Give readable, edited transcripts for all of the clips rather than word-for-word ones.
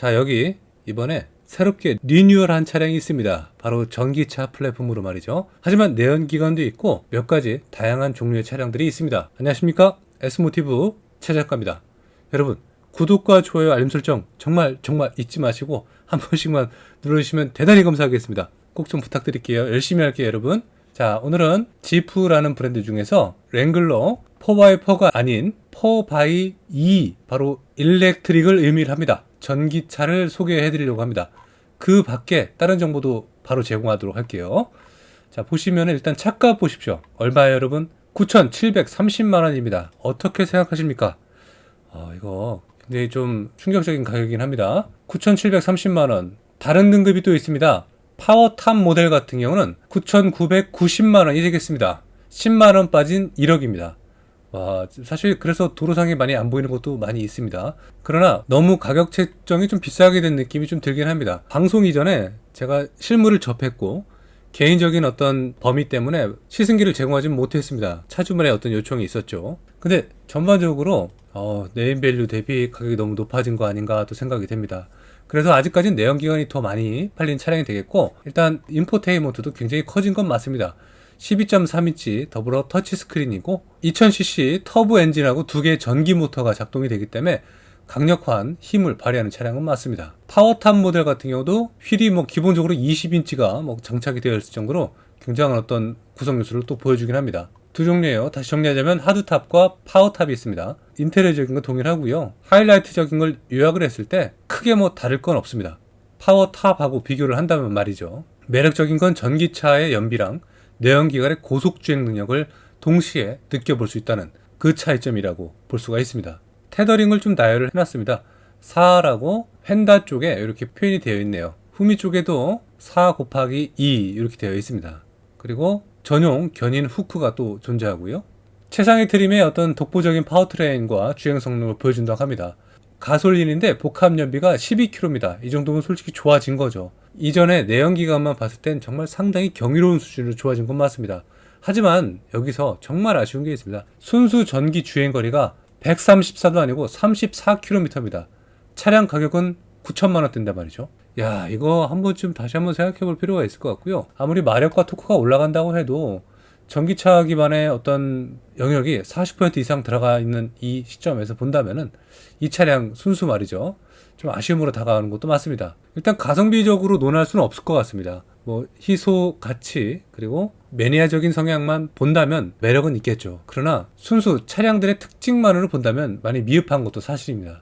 자, 여기 이번에 새롭게 리뉴얼한 차량이 있습니다. 바로 전기차 플랫폼으로 말이죠. 하지만 내연기관도 있고 몇 가지 다양한 종류의 차량들이 있습니다. 안녕하십니까? S모티브 최 작가입니다. 여러분, 구독과 좋아요, 알림 설정 정말 잊지 마시고 한 번씩만 눌러주시면 대단히 감사하겠습니다. 꼭 좀 부탁드릴게요. 열심히 할게요, 여러분. 자, 오늘은 지프라는 브랜드 중에서 랭글러 4x4가 아닌 4x2 바로 일렉트릭을 의미를 합니다. 전기차를 소개해 드리려고 합니다. 그 밖에 다른 정보도 바로 제공하도록 할게요. 자, 보시면 일단 차값 보십시오. 얼마예요, 여러분? 9,730만 원입니다. 어떻게 생각하십니까? 이거 굉장히 좀 충격적인 가격이긴 합니다. 9,730만 원. 다른 등급이 또 있습니다. 파워탑 모델 같은 경우는 9,990만 원이 되겠습니다. 10만 원 빠진 1억입니다. 와, 사실 그래서 도로상에 많이 안 보이는 것도 많이 있습니다. 그러나 너무 가격 책정이 좀 비싸게 된 느낌이 좀 들긴 합니다. 방송 이전에 제가 실물을 접했고 개인적인 어떤 범위 때문에 시승기를 제공하지 못했습니다. 차주만의 어떤 요청이 있었죠. 근데 전반적으로 네임밸류 대비 가격이 너무 높아진 거 아닌가 또 생각이 됩니다. 그래서 아직까지는 내연기관이 더 많이 팔린 차량이 되겠고, 일단 인포테인먼트도 굉장히 커진 건 맞습니다. 12.3인치 더불어 터치스크린이고 2000cc 터보 엔진하고 두 개의 전기 모터가 작동이 되기 때문에 강력한 힘을 발휘하는 차량은 맞습니다. 파워탑 모델 같은 경우도 휠이 기본적으로 20인치가 장착이 되어 있을 정도로 굉장한 어떤 구성 요소를 또 보여주긴 합니다. 두 종류예요. 다시 정리하자면 하드탑과 파워탑이 있습니다. 인테리어적인 건 동일하고요. 하이라이트적인 걸 요약을 했을 때 크게 다를 건 없습니다. 파워탑하고 비교를 한다면 말이죠. 매력적인 건 전기차의 연비랑 내연기관의 고속주행 능력을 동시에 느껴볼 수 있다는 그 차이점이라고 볼 수가 있습니다. 테더링을 좀 나열을 해놨습니다. 4라고 휀다 쪽에 이렇게 표현이 되어 있네요. 후미 쪽에도 4 곱하기 2 이렇게 되어 있습니다. 그리고 전용 견인 후크가 또 존재하고요. 최상위 트림의 어떤 독보적인 파워트레인과 주행 성능을 보여준다고 합니다. 가솔린인데 복합 연비가 12km입니다. 이 정도면 솔직히 좋아진 거죠. 이전에 내연기관만 봤을 땐 정말 상당히 경이로운 수준으로 좋아진 건 맞습니다. 하지만 여기서 정말 아쉬운 게 있습니다. 순수 전기 주행거리가 134도 아니고 34km입니다. 차량 가격은 9천만 원대인데 말이죠. 야, 이거 다시 한번 생각해 볼 필요가 있을 것 같고요. 아무리 마력과 토크가 올라간다고 해도 전기차 기반의 어떤 영역이 40% 이상 들어가 있는 이 시점에서 본다면은 이 차량 순수 말이죠. 좀 아쉬움으로 다가가는 것도 맞습니다. 일단 가성비적으로 논할 수는 없을 것 같습니다. 희소 가치 그리고 매니아적인 성향만 본다면 매력은 있겠죠. 그러나 순수 차량들의 특징만으로 본다면 많이 미흡한 것도 사실입니다.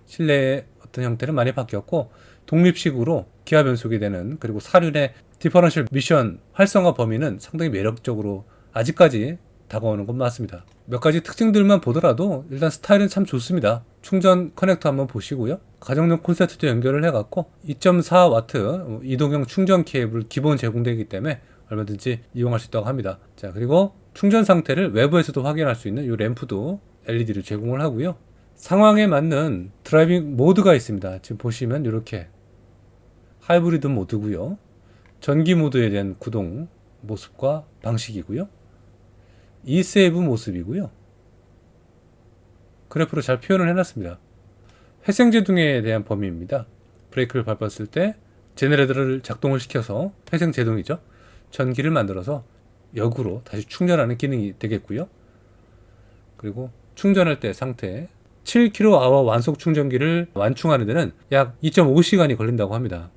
실내의 어떤 형태는 많이 바뀌었고 독립식으로 기아 변속이 되는, 그리고 사륜의 디퍼런셜 미션 활성화 범위는 상당히 매력적으로 아직까지 다가오는 건 맞습니다. 몇 가지 특징들만 보더라도 일단 스타일은 참 좋습니다. 충전 커넥터 한번 보시고요. 가정용 콘센트도 연결을 해갖고 2.4W 이동형 충전 케이블 기본 제공되기 때문에 얼마든지 이용할 수 있다고 합니다. 자, 그리고 충전 상태를 외부에서도 확인할 수 있는 이 램프도 LED로 제공을 하고요. 상황에 맞는 드라이빙 모드가 있습니다. 지금 보시면 이렇게 하이브리드 모드고요. 전기 모드에 대한 구동 모습과 방식이고요. e세이브 모습이고요. 그래프로 잘 표현을 해놨습니다. 회생제동에 대한 범위입니다. 브레이크를 밟았을 때 제네레이터를 작동을 시켜서 회생제동이죠. 전기를 만들어서 역으로 다시 충전하는 기능이 되겠고요. 그리고 충전할 때 상태 7kWh 완속 충전기를 완충하는 데는 약 2.5시간이 걸린다고 합니다.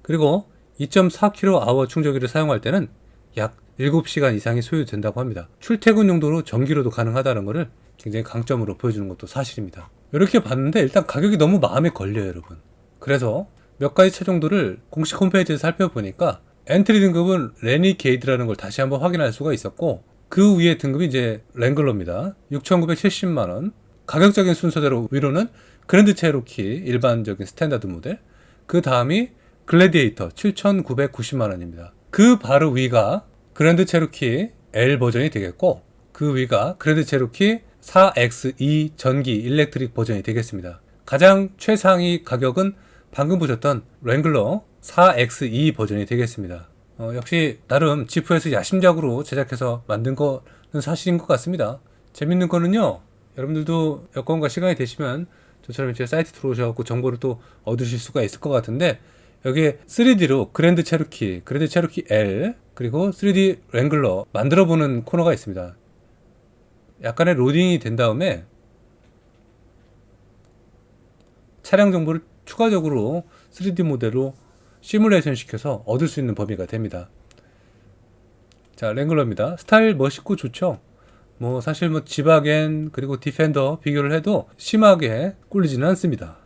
그리고 2.4kWh 충전기를 사용할 때는 약 7시간 이상이 소요된다고 합니다. 출퇴근 용도로 전기로도 가능하다는 것을 굉장히 강점으로 보여주는 것도 사실입니다. 이렇게 봤는데 일단 가격이 너무 마음에 걸려요, 여러분. 그래서 몇 가지 차종들을 공식 홈페이지에서 살펴보니까 엔트리 등급은 레니게이드라는 걸 다시 한번 확인할 수가 있었고, 그 위에 등급이 이제 랭글러입니다. 6,970만원. 가격적인 순서대로 위로는 그랜드 체로키 일반적인 스탠다드 모델, 그 다음이 글래디에이터 7,990만원입니다. 그 바로 위가 그랜드 체로키 L 버전이 되겠고, 그 위가 그랜드 체로키 4X2 전기 일렉트릭 버전이 되겠습니다. 가장 최상위 가격은 방금 보셨던 랭글러 4X2 버전이 되겠습니다. 역시 나름 지프에서 야심작으로 제작해서 만든 거는 사실인 것 같습니다. 재밌는 거는요, 여러분들도 여건과 시간이 되시면 저처럼 이제 사이트 들어오셔갖고 정보를 또 얻으실 수가 있을 것 같은데, 여기에 3D로 그랜드 체로키 L, 그리고 3D 랭글러 만들어보는 코너가 있습니다. 약간의 로딩이 된 다음에 차량 정보를 추가적으로 3D 모델로 시뮬레이션 시켜서 얻을 수 있는 범위가 됩니다. 자, 랭글러입니다. 스타일 멋있고 좋죠. 뭐 사실 뭐 지바겐 그리고 디펜더 비교를 해도 심하게 꿀리지는 않습니다.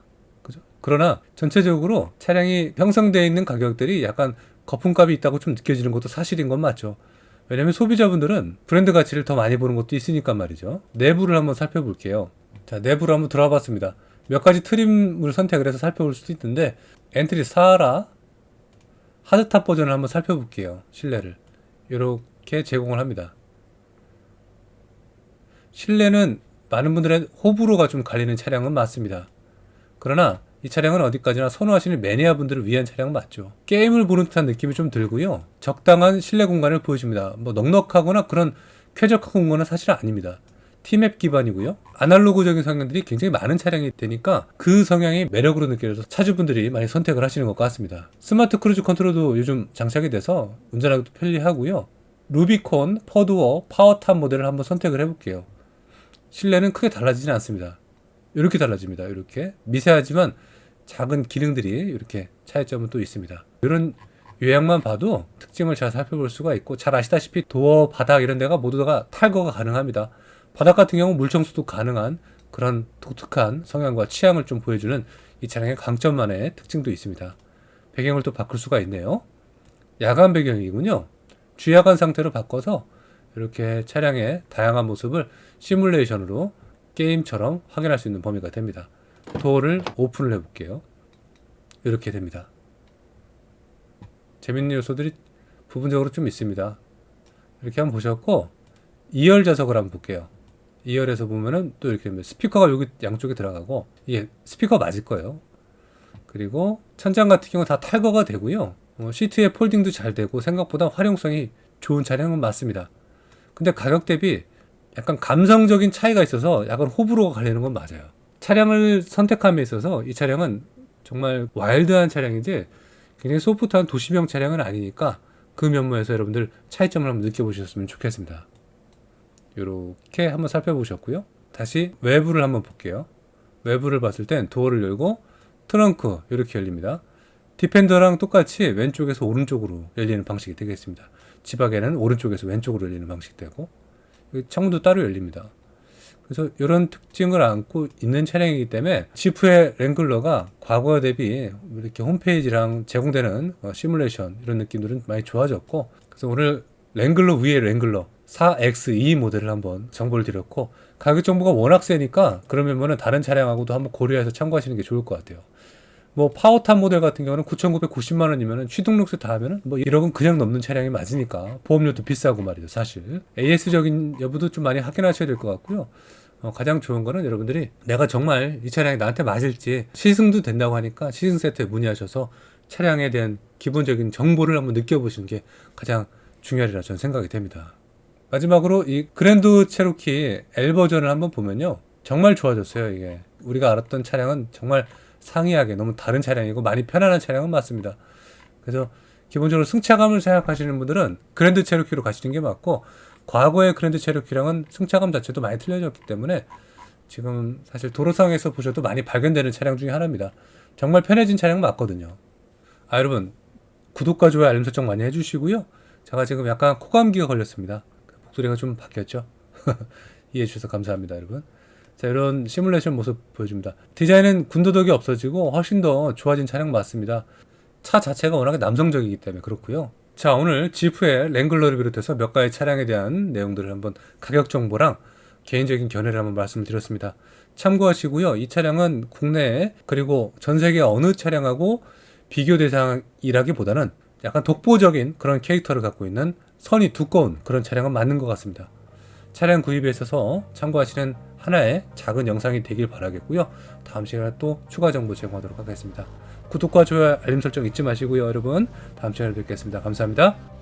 그죠? 그러나 전체적으로 차량이 형성되어 있는 가격들이 약간 거품값이 있다고 좀 느껴지는 것도 사실인 건 맞죠. 왜냐면 소비자분들은 브랜드 가치를 더 많이 보는 것도 있으니까 말이죠. 내부를 한번 살펴볼게요. 자, 내부로 한번 들어와 봤습니다. 몇 가지 트림을 선택을 해서 살펴볼 수도 있는데, 엔트리 사하라 하드탑 버전을 한번 살펴볼게요. 실내를 이렇게 제공을 합니다. 실내는 많은 분들의 호불호가 좀 갈리는 차량은 맞습니다. 그러나 이 차량은 어디까지나 선호하시는 매니아 분들을 위한 차량은 맞죠. 게임을 보는 듯한 느낌이 좀 들고요. 적당한 실내 공간을 보여줍니다. 뭐 넉넉하거나 그런 쾌적한 공간은 사실 아닙니다. T맵 기반이고요. 아날로그적인 성향들이 굉장히 많은 차량이 되니까 그 성향이 매력으로 느껴져서 차주분들이 많이 선택을 하시는 것 같습니다. 스마트 크루즈 컨트롤도 요즘 장착이 돼서 운전하기도 편리하고요. 루비콘, 퍼두어, 파워탑 모델을 한번 선택을 해볼게요. 실내는 크게 달라지진 않습니다. 이렇게 달라집니다. 이렇게 미세하지만 작은 기능들이 이렇게 차이점은 또 있습니다. 이런 요약만 봐도 특징을 잘 살펴볼 수가 있고, 잘 아시다시피 도어, 바닥 이런 데가 모두 다 탈거가 가능합니다. 바닥 같은 경우 물 청소도 가능한 그런 독특한 성향과 취향을 좀 보여주는 이 차량의 강점만의 특징도 있습니다. 배경을 또 바꿀 수가 있네요. 야간 배경이군요. 주야간 상태로 바꿔서 이렇게 차량의 다양한 모습을 시뮬레이션으로 게임처럼 확인할 수 있는 범위가 됩니다. 도어를 오픈을 해볼게요. 이렇게 됩니다. 재밌는 요소들이 부분적으로 좀 있습니다. 이렇게 한번 보셨고, 2열 좌석을 한번 볼게요. 2열에서 보면은 또 이렇게 됩니다. 스피커가 여기 양쪽에 들어가고, 이게 스피커 맞을 거예요. 그리고 천장 같은 경우 다 탈거가 되고요. 시트의 폴딩도 잘 되고 생각보다 활용성이 좋은 차량은 맞습니다. 근데 가격 대비 약간 감성적인 차이가 있어서 약간 호불호가 갈리는 건 맞아요. 차량을 선택함에 있어서 이 차량은 정말 와일드한 차량인데 굉장히 소프트한 도시명 차량은 아니니까 그 면모에서 여러분들 차이점을 한번 느껴보셨으면 좋겠습니다. 이렇게 한번 살펴보셨고요. 다시 외부를 한번 볼게요. 외부를 봤을 땐 도어를 열고 트렁크 이렇게 열립니다. 디펜더랑 똑같이 왼쪽에서 오른쪽으로 열리는 방식이 되겠습니다. 지박에는 오른쪽에서 왼쪽으로 열리는 방식이 되고, 창문도 따로 열립니다. 그래서 이런 특징을 안고 있는 차량이기 때문에 지프의 랭글러가 과거 대비 이렇게 홈페이지랑 제공되는 시뮬레이션 이런 느낌들은 많이 좋아졌고, 그래서 오늘 랭글러 위에 랭글러 4X2 모델을 한번 정보를 드렸고, 가격 정보가 워낙 세니까 그러면은 다른 차량하고도 한번 고려해서 참고하시는 게 좋을 것 같아요. 뭐 파워탑 모델 같은 경우는 9,990만 원이면은 취등록세 다 하면은 뭐 1억은 그냥 넘는 차량이 맞으니까 보험료도 비싸고 말이죠. 사실 AS적인 여부도 좀 많이 확인하셔야 될 것 같고요. 가장 좋은 거는 여러분들이 내가 정말 이 차량이 나한테 맞을지 시승도 된다고 하니까 시승 세트에 문의하셔서 차량에 대한 기본적인 정보를 한번 느껴보시는 게 가장 중요하리라 저는 생각이 됩니다. 마지막으로 이 그랜드 체로키 L 버전을 한번 보면요, 정말 좋아졌어요. 이게 우리가 알았던 차량은 정말 상이하게 너무 다른 차량이고 많이 편안한 차량은 맞습니다. 그래서 기본적으로 승차감을 생각하시는 분들은 그랜드 체로키로 가시는 게 맞고, 과거의 그랜드 체로키랑은 승차감 자체도 많이 틀려졌기 때문에 지금 사실 도로상에서 보셔도 많이 발견되는 차량 중에 하나입니다. 정말 편해진 차량 맞거든요. 여러분 구독과 좋아요 알림 설정 많이 해주시고요. 제가 지금 약간 코감기가 걸렸습니다. 목소리가 좀 바뀌었죠. 이해해 주셔서 감사합니다, 여러분. 자, 이런 시뮬레이션 모습 보여줍니다. 디자인은 군더더기 없어지고 훨씬 더 좋아진 차량 맞습니다. 차 자체가 워낙에 남성적이기 때문에 그렇고요. 자, 오늘 지프의 랭글러를 비롯해서 몇 가지 차량에 대한 내용들을 한번 가격 정보랑 개인적인 견해를 한번 말씀을 드렸습니다. 참고하시고요. 이 차량은 국내에 그리고 전 세계 어느 차량하고 비교 대상이라기보다는 약간 독보적인 그런 캐릭터를 갖고 있는 선이 두꺼운 그런 차량은 맞는 것 같습니다. 차량 구입에 있어서 참고하시는 하나의 작은 영상이 되길 바라겠고요. 다음 시간에 또 추가 정보 제공하도록 하겠습니다. 구독과 좋아요 알림 설정 잊지 마시고요. 여러분 다음 시간에 뵙겠습니다. 감사합니다.